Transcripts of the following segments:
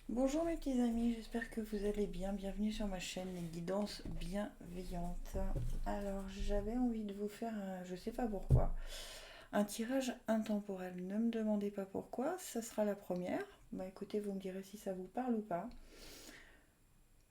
Bonjour mes petits amis, j'espère que vous allez bien. Bienvenue sur ma chaîne Les Guidances Bienveillantes. Alors j'avais envie de vous faire, je sais pas pourquoi, un tirage intemporel. Ne me demandez pas pourquoi, ça sera la première. Bah écoutez, vous me direz si ça vous parle ou pas.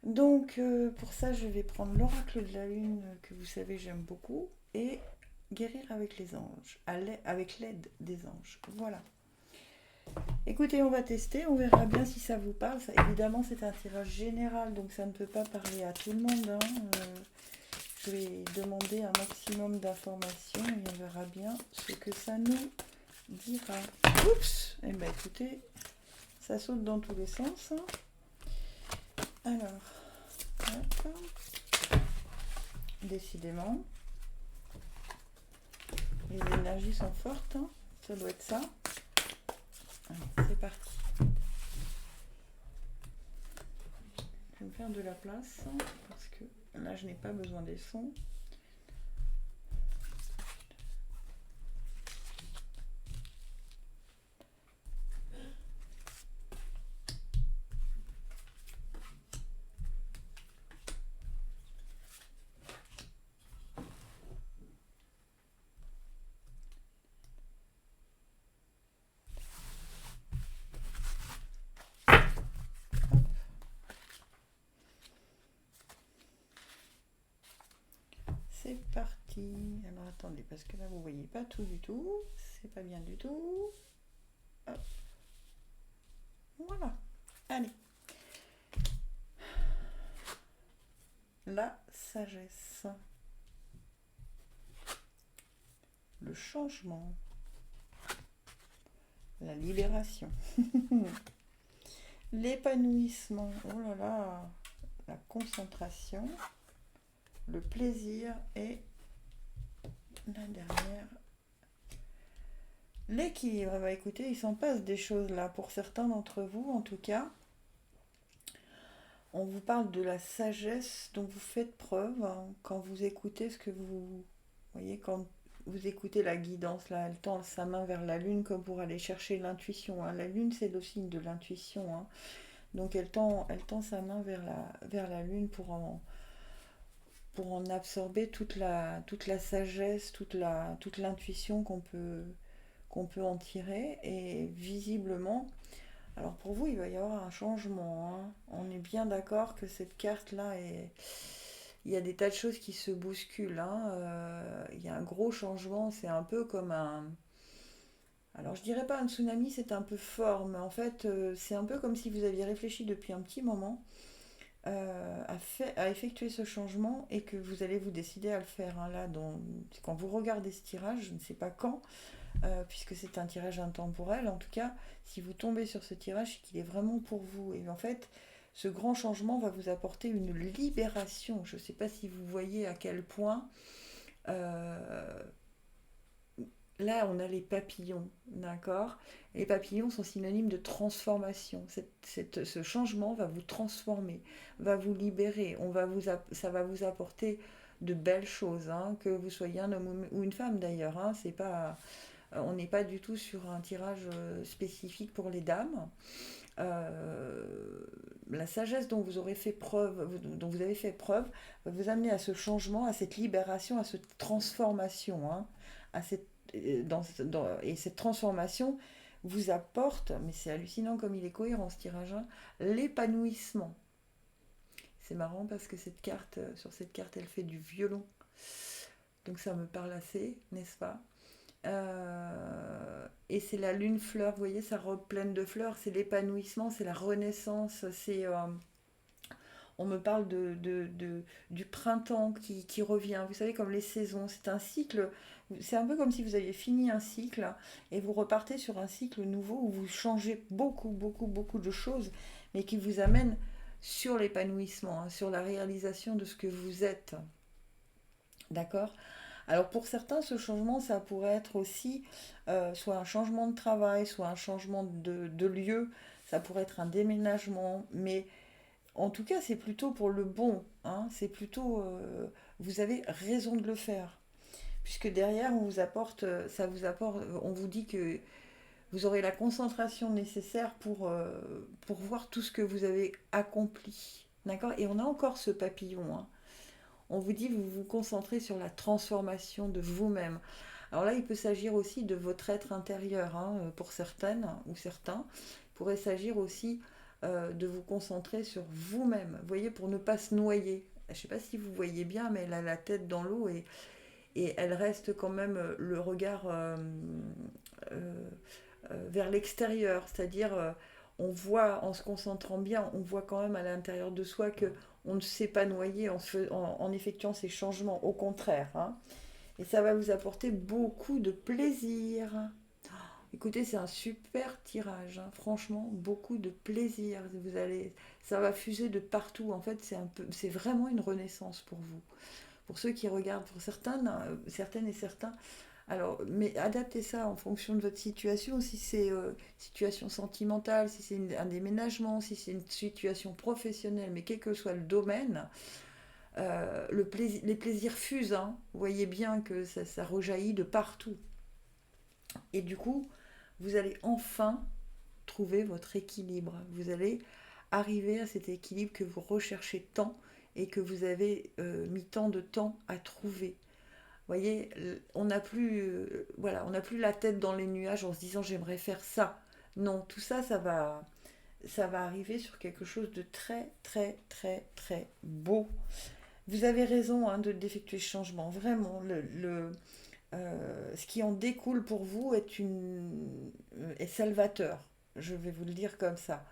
Donc pour ça, je vais prendre l'oracle de la lune que vous savez j'aime beaucoup et guérir avec les anges, avec l'aide des anges. Voilà. Écoutez, on va tester, on verra bien si ça vous parle. Évidemment, c'est un tirage général, donc ça ne peut pas parler à tout le monde, hein. Je vais demander un maximum d'informations et on verra bien ce que ça nous dira. Oups. Eh bien, écoutez, ça saute dans tous les sens, hein. Alors, hop. Décidément, les énergies sont fortes, hein. Ça doit être ça. Allez, c'est parti. Je vais me faire de la place, hein, parce que là, je n'ai pas besoin des sons. C'est parti. Alors attendez, parce que là vous voyez pas tout du tout. C'est pas bien du tout. Hop. Voilà. Allez. La sagesse. Le changement. La libération. L'épanouissement. Oh là là. La concentration. Le plaisir. Et la dernière. L'équilibre. Bah écoutez, il s'en passe des choses là. Pour certains d'entre vous, en tout cas. On vous parle de la sagesse dont vous faites preuve, hein, quand vous écoutez ce que vous voyez, quand vous écoutez la guidance, là, elle tend sa main vers la lune comme pour aller chercher l'intuition, hein. La lune, c'est le signe de l'intuition, hein. Donc elle tend sa main vers la lune pour en absorber toute la sagesse, toute l'intuition qu'on peut en tirer. Et visiblement, alors pour vous, il va y avoir un changement, hein. On est bien d'accord que cette carte-là est... Il y a des tas de choses qui se bousculent, hein. Il y a un gros changement, c'est un peu comme un... Alors je dirais pas un tsunami, c'est un peu fort, mais en fait c'est un peu comme si vous aviez réfléchi depuis un petit moment à effectuer ce changement et que vous allez vous décider à le faire, hein. Là, quand vous regardez ce tirage, je ne sais pas quand, puisque c'est un tirage intemporel. En tout cas, si vous tombez sur ce tirage, c'est qu'il est vraiment pour vous. Et en fait, ce grand changement va vous apporter une libération. Je ne sais pas si vous voyez à quel point. euh, Là, on a les papillons, d'accord. Les papillons sont synonymes de transformation. Ce changement va vous transformer, va vous libérer. Ça va vous apporter de belles choses, hein, que vous soyez un homme ou une femme d'ailleurs, hein. C'est pas, on n'est pas du tout sur un tirage spécifique pour les dames. La sagesse dont vous aurez fait preuve, dont vous avez fait preuve, va vous amener à ce changement, à cette libération, à cette transformation, hein, à cette, et cette transformation vous apporte, mais c'est hallucinant comme il est cohérent ce tirage, hein, l'épanouissement. C'est marrant parce que sur cette carte, elle fait du violon, donc ça me parle assez, n'est-ce pas? Et c'est la lune fleur, vous voyez, sa robe pleine de fleurs, c'est l'épanouissement, c'est la renaissance, on me parle du printemps qui revient, vous savez, comme les saisons, c'est un cycle, c'est un peu comme si vous aviez fini un cycle et vous repartez sur un cycle nouveau où vous changez beaucoup, beaucoup, beaucoup de choses, mais qui vous amène sur l'épanouissement, hein, sur la réalisation de ce que vous êtes. D'accord? Alors pour certains, ce changement, ça pourrait être aussi soit un changement de travail, soit un changement de lieu, ça pourrait être un déménagement, mais en tout cas, c'est plutôt pour le bon, hein. C'est plutôt, vous avez raison de le faire, puisque derrière, on vous apporte, ça vous apporte, on vous dit que vous aurez la concentration nécessaire pour voir tout ce que vous avez accompli. D'accord? Et on a encore ce papillon, hein. On vous dit, vous vous concentrez sur la transformation de vous-même. Alors là, il peut s'agir aussi de votre être intérieur, hein, pour certaines ou certains. Il pourrait s'agir aussi de vous concentrer sur vous-même, vous voyez, pour ne pas se noyer. Je ne sais pas si vous voyez bien, mais elle a la tête dans l'eau et elle reste quand même le regard euh, vers l'extérieur, c'est-à-dire on voit, en se concentrant bien, on voit quand même à l'intérieur de soi que on ne s'est pas noyé en effectuant ces changements, au contraire, hein. Et ça va vous apporter beaucoup de plaisir. Écoutez, c'est un super tirage, hein. Franchement, beaucoup de plaisir. Ça va fuser de partout. En fait, c'est vraiment une renaissance pour vous. Pour ceux qui regardent, pour certaines et certains. Alors, mais adaptez ça en fonction de votre situation. Si c'est situation sentimentale, si c'est un déménagement, si c'est une situation professionnelle, mais quel que soit le domaine, les plaisirs fusent, hein. Vous voyez bien que ça rejaillit de partout. Et du coup, vous allez enfin trouver votre équilibre. Vous allez arriver à cet équilibre que vous recherchez tant et que vous avez mis tant de temps à trouver. Vous voyez, on n'a plus, voilà, on n'a plus la tête dans les nuages en se disant j'aimerais faire ça. Non, tout ça, ça va arriver sur quelque chose de très, très, très, très beau. Vous avez raison, hein, d'effectuer ce changement. Vraiment, ce qui en découle pour vous est salvateur. Je vais vous le dire comme ça.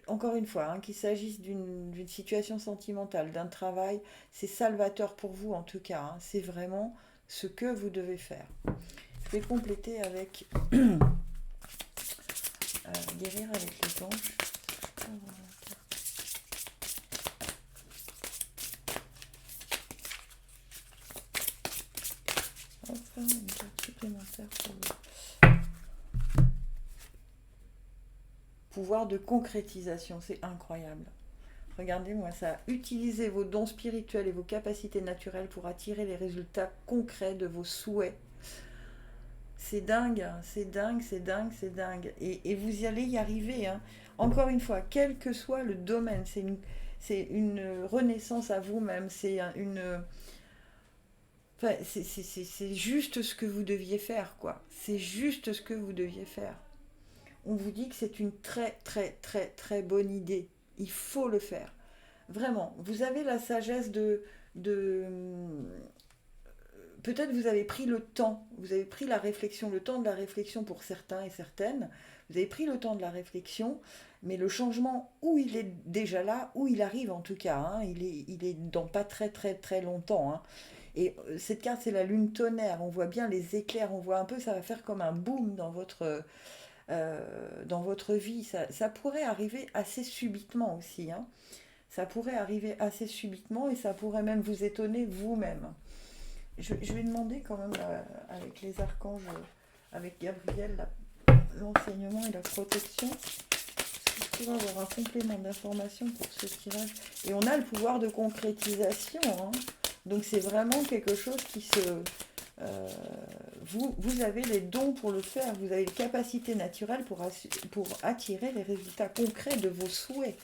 Encore une fois, hein, qu'il s'agisse d'une situation sentimentale, d'un travail, c'est salvateur pour vous en tout cas, hein. C'est vraiment ce que vous devez faire. Je vais compléter avec guérir avec les anges. Hop, une carte supplémentaire pour le pouvoir de concrétisation, c'est incroyable. Regardez-moi ça. Utilisez vos dons spirituels et vos capacités naturelles pour attirer les résultats concrets de vos souhaits. C'est dingue, hein, c'est dingue, c'est dingue, c'est dingue. Et vous y allez y arriver, hein. Encore une fois, quel que soit le domaine, c'est une renaissance à vous-même. Enfin, c'est juste ce que vous deviez faire, quoi. C'est juste ce que vous deviez faire. On vous dit que c'est une très, très, très, très bonne idée. Il faut le faire. Vraiment, vous avez la sagesse de peut-être vous avez pris le temps, vous avez pris la réflexion, le temps de la réflexion pour certains et certaines, vous avez pris le temps de la réflexion, mais le changement, où il est déjà là, où il arrive en tout cas, hein, il est dans pas très très très longtemps, hein. Et cette carte, c'est la lune tonnerre, on voit bien les éclairs, on voit un peu, ça va faire comme un boom dans votre vie. Ça pourrait arriver assez subitement aussi, hein. Ça pourrait arriver assez subitement et ça pourrait même vous étonner vous-même. Je vais demander quand même avec les archanges, avec Gabriel, l'enseignement et la protection. Est-ce que je pourrais avoir un complément d'information pour ce tirage? Et on a le pouvoir de concrétisation, hein. Donc c'est vraiment quelque chose qui se... euh, vous avez les dons pour le faire, vous avez les capacités naturelles pour attirer les résultats concrets de vos souhaits.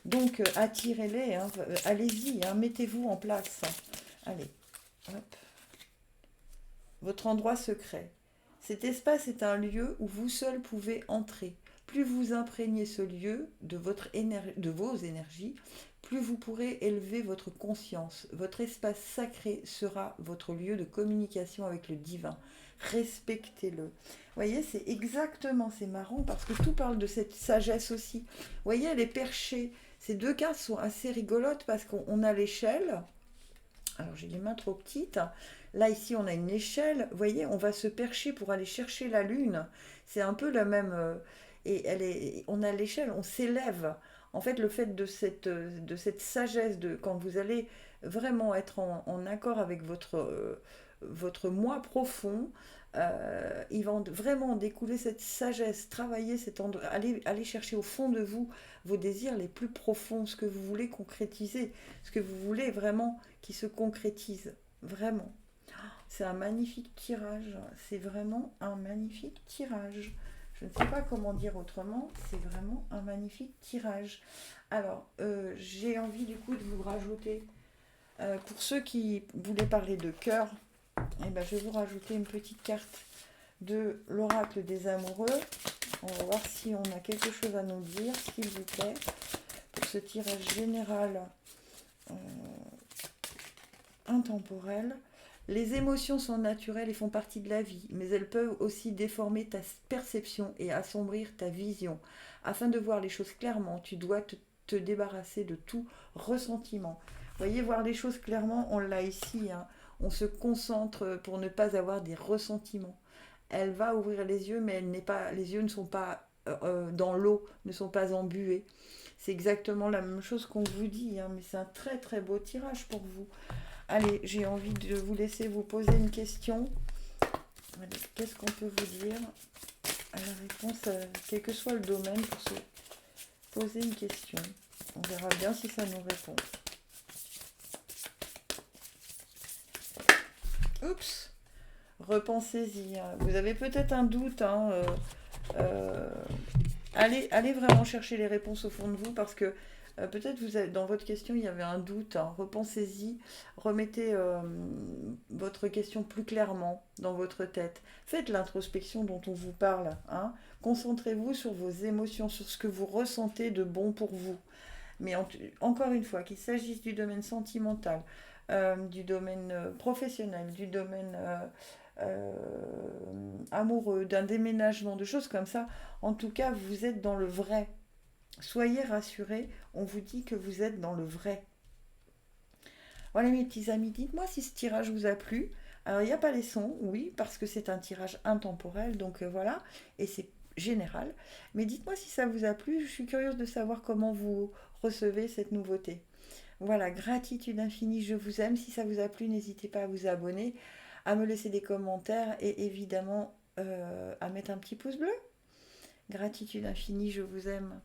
Donc attirez-les, hein, allez-y, hein, mettez-vous en place. Allez, hop. Votre endroit secret. Cet espace est un lieu où vous seul pouvez entrer. Plus vous imprégnez ce lieu de vos énergies, plus vous pourrez élever votre conscience. Votre espace sacré sera votre lieu de communication avec le divin. Respectez-le. Vous voyez, c'est marrant parce que tout parle de cette sagesse aussi. Vous voyez, elle est perchée. Ces deux cartes sont assez rigolotes parce qu'on a l'échelle. Alors j'ai les mains trop petites. Là ici on a une échelle. Vous voyez, on va se percher pour aller chercher la lune. C'est un peu la même. Et on a l'échelle, on s'élève. En fait, le fait de cette sagesse, quand vous allez vraiment être en accord avec votre moi profond, il va vraiment découler cette sagesse, travailler aller chercher au fond de vous vos désirs les plus profonds, ce que vous voulez concrétiser, ce que vous voulez vraiment qui se concrétise. Vraiment. C'est un magnifique tirage. C'est vraiment un magnifique tirage. Je ne sais pas comment dire autrement, c'est vraiment un magnifique tirage. Alors, j'ai envie du coup de vous rajouter, pour ceux qui voulaient parler de cœur, eh ben, je vais vous rajouter une petite carte de l'oracle des amoureux. On va voir si on a quelque chose à nous dire, s'il vous plaît, pour ce tirage général euh, intemporel. Les émotions sont naturelles et font partie de la vie, mais elles peuvent aussi déformer ta perception et assombrir ta vision. Afin de voir les choses clairement, tu dois te débarrasser de tout ressentiment. Vous voyez, voir les choses clairement, on l'a ici, hein. On se concentre pour ne pas avoir des ressentiments. Elle va ouvrir les yeux, mais elle n'est pas, les yeux ne sont pas dans l'eau, ne sont pas embués. C'est exactement la même chose qu'on vous dit, hein, mais c'est un très très beau tirage pour vous. Allez, j'ai envie de vous laisser vous poser une question. Allez, qu'est-ce qu'on peut vous dire à la réponse, quel que soit le domaine, pour se poser une question. On verra bien si ça nous répond. Oups, repensez-y, hein. Vous avez peut-être un doute, hein, allez vraiment chercher les réponses au fond de vous parce que peut-être vous avez, dans votre question il y avait un doute, hein. Repensez-y, remettez votre question plus clairement dans votre tête. Faites l'introspection dont on vous parle, hein. Concentrez-vous sur vos émotions, sur ce que vous ressentez de bon pour vous. Mais encore une fois, qu'il s'agisse du domaine sentimental, du domaine professionnel, du domaine amoureux, d'un déménagement, de choses comme ça, en tout cas, vous êtes dans le vrai. Soyez rassurés, on vous dit que vous êtes dans le vrai. Voilà mes petits amis, dites-moi si ce tirage vous a plu. Alors il n'y a pas les sons, oui, parce que c'est un tirage intemporel, donc voilà, et c'est général. Mais dites-moi si ça vous a plu, je suis curieuse de savoir comment vous recevez cette nouveauté. Voilà, gratitude infinie, je vous aime. Si ça vous a plu, n'hésitez pas à vous abonner, à me laisser des commentaires et évidemment à mettre un petit pouce bleu. Gratitude infinie, je vous aime.